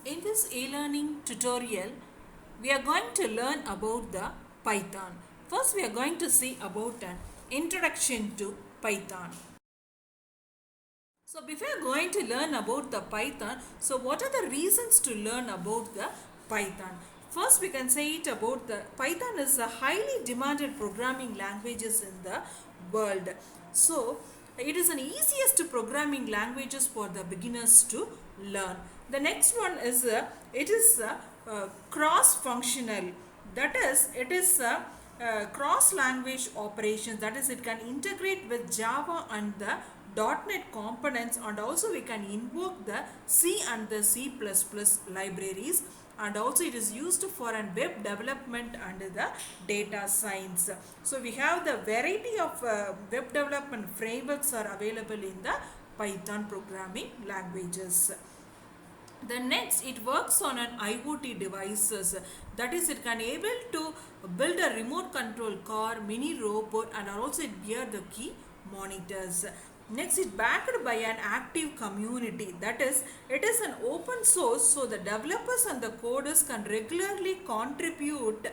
In this e-learning tutorial, we are going to learn about the Python. First, we are going to see about an introduction to Python. So before going to learn about the Python, so what are the reasons to learn about the Python? First, we can say it about the Python is a highly demanded programming languages in the world. So it is an easiest programming languages for the beginners to learn. The next one is it is cross-functional. That is, it is cross language operations, that is it can integrate with Java and the .NET components, and also we can invoke the C and the C++ libraries, and also it is used for an web development and the data science. So we have the variety of web development frameworks are available in the Python programming languages. The next, it works on an IoT devices, that is it can able to build a remote control car, mini robot, and also it bear the key monitors. Next, it backed by an active community, that is it is an open source, so the developers and the coders can regularly contribute.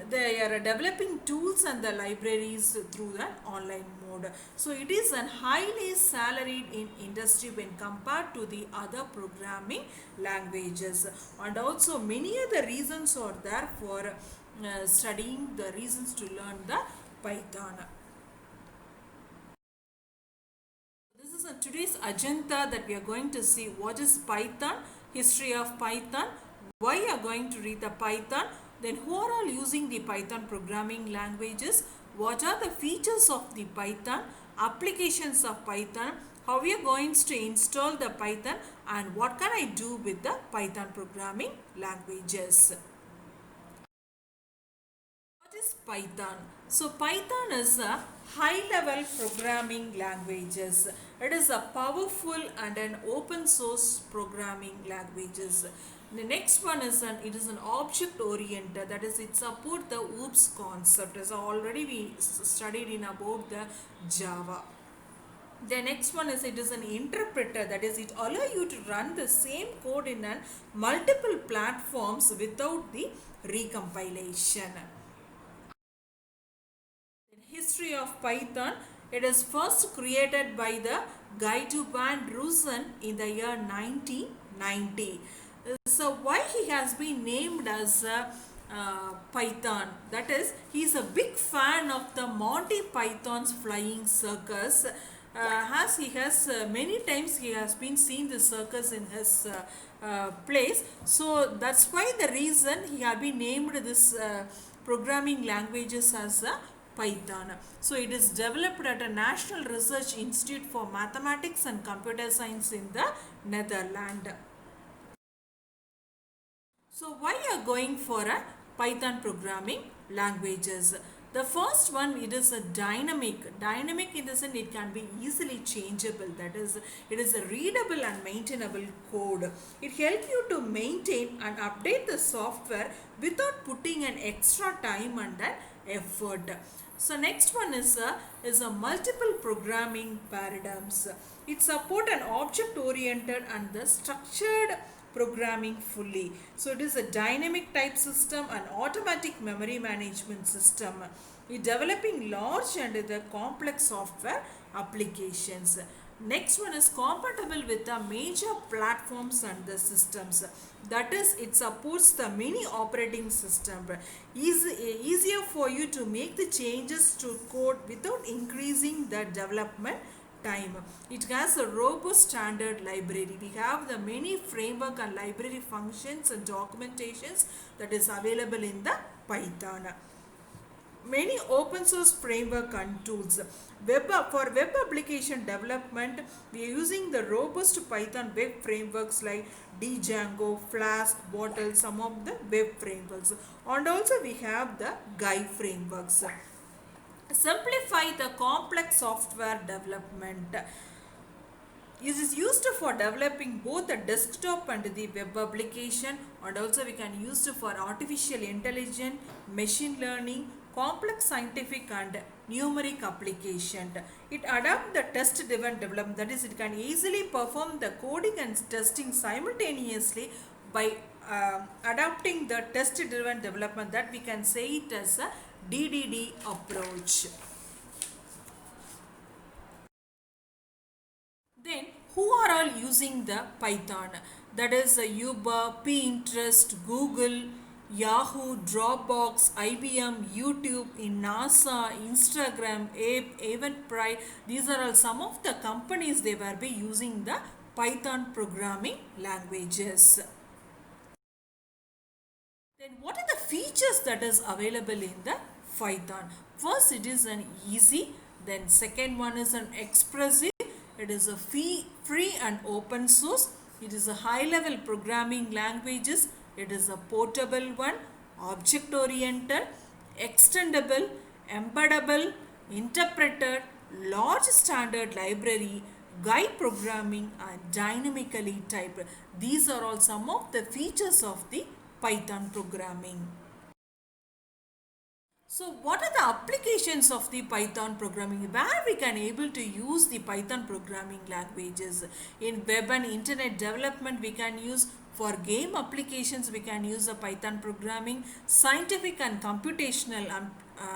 They are developing tools and the libraries through the online mode. So it is an highly salaried in industry when compared to the other programming languages, and also many other reasons are there for studying the reasons to learn the Python. This is a today's agenda that we are going to see what is Python, history of Python, why you are going to read the Python, then who are all using the Python programming languages, what are the features of the Python, applications of Python, how we are going to install the Python, and what can I do with the Python programming languages. What is Python? So Python is a high level programming languages. It is a powerful and an open source programming languages. The next one is it is an object oriented, that is it support the OOPS concept, as already we studied in about the Java. The next one is it is an interpreter, that is it allow you to run the same code in multiple platforms without the recompilation. History of Python, it is first created by the Guido van Roosem in the year 1990. So why he has been named as Python? That is, he is a big fan of the Monty Python's Flying Circus. As he has many times he has been seen the circus in his place. So that's why the reason he had been named this programming languages as Python. So it is developed at a National Research Institute for Mathematics and Computer Science in the Netherlands. So why you are going for a Python programming languages? The first one, it is a dynamic. Dynamic in the sense it can be easily changeable. That is, it is a readable and maintainable code. It helps you to maintain and update the software without putting an extra time and an effort. So next one is a multiple programming paradigms. It support an object oriented and the structured programming fully. So it is a dynamic type system and automatic memory management system. It developing large and the complex software applications. Next one is compatible with the major platforms and the systems. That is, it supports the many operating system. Easier for you to make the changes to code without increasing the development time. It has a robust standard library. We have the many framework and library functions and documentations that is available in the Python. Many open source framework and tools. For web application development, we are using the robust Python web frameworks like Django, Flask, Bottle, some of the web frameworks. And also we have the Guy frameworks. Simplify the complex software development. It is used for developing both the desktop and the web application, and also we can use it for artificial intelligence, machine learning, complex scientific and numeric application. It adapts the test-driven development, that is, it can easily perform the coding and testing simultaneously by adapting the test-driven development, that we can say it as a DDD approach. Then, who are all using the Python? That is Uber, Pinterest, Google, Yahoo, Dropbox, IBM, YouTube, in NASA, Instagram, Eventbrite. These are all some of the companies they were be using the Python programming languages. Then what are the features that is available in the Python? First, it is an easy. Then second one is an expressive. It is a free and open source. It is a high level programming languages. It is a portable one, object oriented, extendable, embeddable, interpreted, large standard library, guide programming, and dynamically typed. These are all some of the features of the Python programming. So what are the applications of the Python programming, where we can able to use the Python programming languages? In web and internet development we can use, for game applications we can use the Python programming, scientific and computational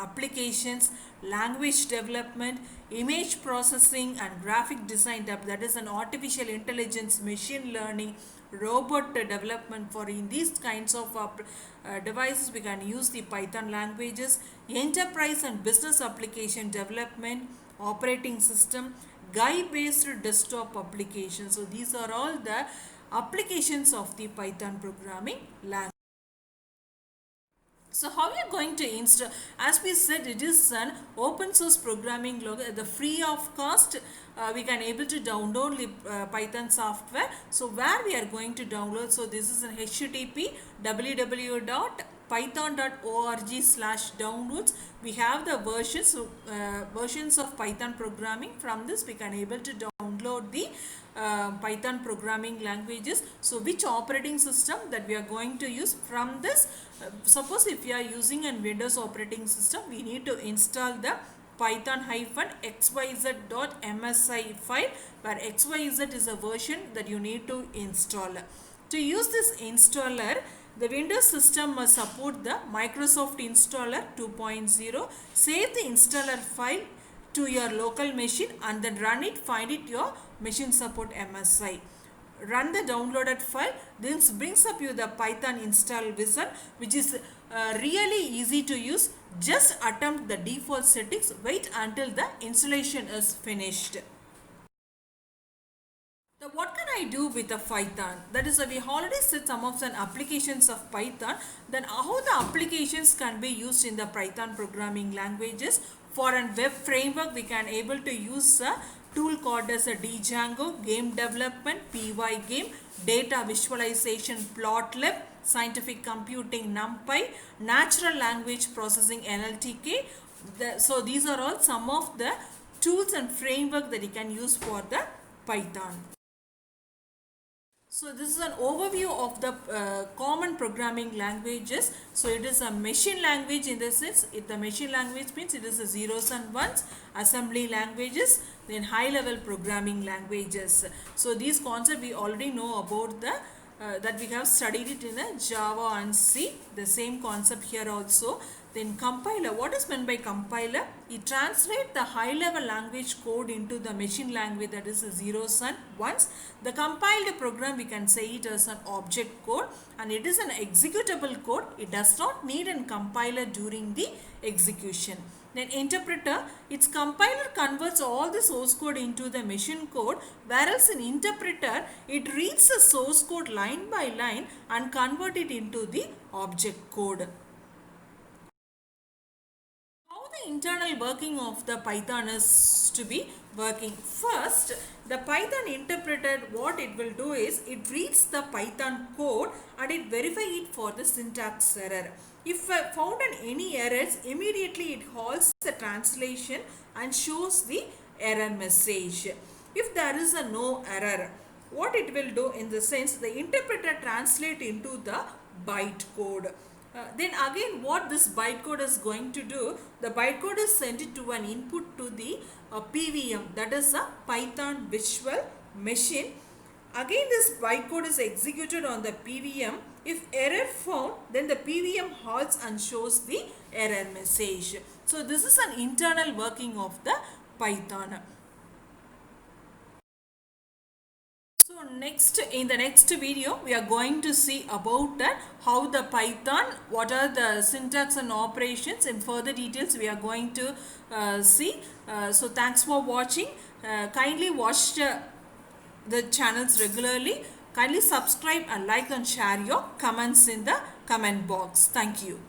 applications, language development, image processing and graphic design, that is an artificial intelligence, machine learning, robot development. For in these kinds of devices we can use the Python languages, enterprise and business application development, operating system, GUI based desktop applications. So these are all the applications of the Python programming language. So how we are going to install? As we said, it is an open source programming language. The free of cost, we can able to download the Python software. So where we are going to download? So this is an HTTP www.python.org/downloads. We have the versions of Python programming. From this we can able to download the Python programming languages. So which operating system that we are going to use? From this, suppose if you are using a Windows operating system, we need to install the python-xyz.msi file, where xyz is a version that you need to install. To use this installer, the Windows system must support the Microsoft Installer 2.0. Save the installer file to your local machine and then run it, find it your machine support MSI. Run the downloaded file. This brings up you the Python install wizard, which is really easy to use. Just attempt the default settings, wait until the installation is finished. Now what can I do with the Python? That is, we already said some of the applications of Python. Then how the applications can be used in the Python programming languages? For a web framework, we can able to use a tool called as a Django, game development, Pygame, data visualization, Plotly, scientific computing, NumPy, natural language processing, NLTK. So these are all some of the tools and framework that you can use for the Python. So this is an overview of the common programming languages. So it is a machine language in the sense, the machine language means it is a zeros and ones, assembly languages, then high level programming languages. So these concepts we already know about the that we have studied it in a Java and C. The same concept here also. Then compiler. What is meant by compiler? It translates the high level language code into the machine language, that is zeros and ones. The compiled program, we can say it as an object code, and it is an executable code. It does not need a compiler during the execution. Then interpreter, its compiler converts all the source code into the machine code, whereas in interpreter, it reads the source code line by line and convert it into the object code. The internal working of the Python is to be working. First, the Python interpreter, what it will do is it reads the Python code and it verify it for the syntax error. If found any errors, immediately it halts the translation and shows the error message. If there is a no error, what it will do in the sense, the interpreter translate into the byte code. Then again, what this bytecode is going to do, the bytecode is sent it to an input to the PVM, that is a Python virtual machine. Again, this bytecode is executed on the PVM. If error found, then the PVM halts and shows the error message. So this is an internal working of the Python. So next, in the next video, we are going to see about how the Python, what are the syntax and operations. In further details we are going to see. So thanks for watching. Kindly watch the channels regularly. Kindly subscribe and like and share your comments in the comment box. Thank you.